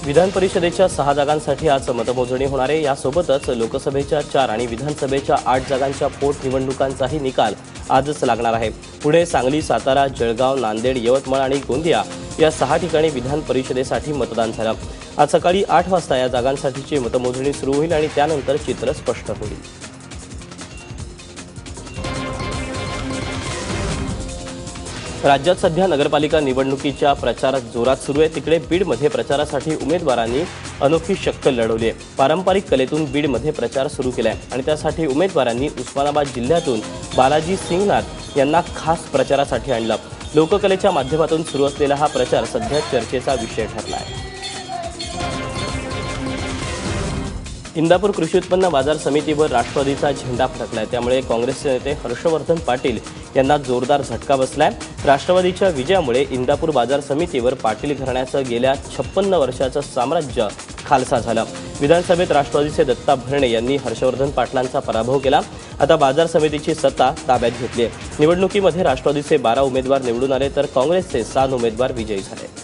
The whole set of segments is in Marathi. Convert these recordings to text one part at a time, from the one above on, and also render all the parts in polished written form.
विधान परिषदेच्या 6 जागांसाठी आज मतमोजणी होणार आहे। यासोबतच लोकसभेच्या 4 आणि विधानसभेच्या 8 जागांच्या पोटनिवडणुकांचाही निकाल आजच लागणार आहे। पुणे, सांगली, सातारा, जळगाव, नांदेड, यवतमाळ आणि गोंदिया या 6 ठिकाणी विधान परिषदेसाठी मतदान झालं। आज सकाळी 8 वाजता या जागांसाठीची मतमोजणी सुरू होईल आणि त्यानंतर चित्र स्पष्ट होईल। राज्यात सध्या नगरपालिका निवडणुकीच्या प्रचारात जोरात सुरू आहे। तिकडे बीडमध्ये प्रचारासाठी उमेदवारांनी अनोखी शक्कल लढवली आहे। पारंपरिक कलेतून बीडमध्ये प्रचार सुरू केलाय आणि त्यासाठी उमेदवारांनी उस्मानाबाद जिल्ह्यातून बालाजी सिंगनाथ यांना खास प्रचारासाठी आणलं। लोककलेच्या माध्यमातून सुरू असलेला हा प्रचार सध्या चर्चेचा विषय ठरला आहे। इंदापूर कृषी उत्पन्न बाजार समितीवर राष्ट्रवादीचा झेंडा फडकलाय, त्यामुळे काँग्रेसचे नेते हर्षवर्धन पाटील यांना जोरदार झटका बसलाय। राष्ट्रवादीच्या विजयामुळे इंदापूर बाजार समितीवर पाटील घराण्याचं गेल्या 56 वर्षाचं साम्राज्य खालसा झालं। विधानसभेत राष्ट्रवादीचे दत्ता भरणे यांनी हर्षवर्धन पाटलांचा पराभव केला। आता बाजार समितीची सत्ता ताब्यात घेतली आहे। निवडणुकीमध्ये राष्ट्रवादीचे 12 उमेदवार निवडून आले तर काँग्रेसचे 7 उमेदवार विजयी झाले।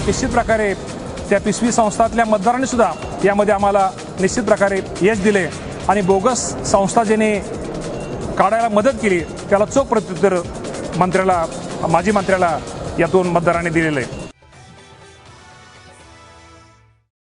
निश्चित प्रकारे त्या पिशवी संस्थातल्या मतदारांनी सुद्धा यामध्ये आम्हाला निश्चित प्रकारे यश दिले आणि बोगस संस्था ज्याने काढायला मदत केली त्याला चोख प्रत्युत्तर माजी मंत्र्याला यातून मतदारांनी दिलेलं आहे।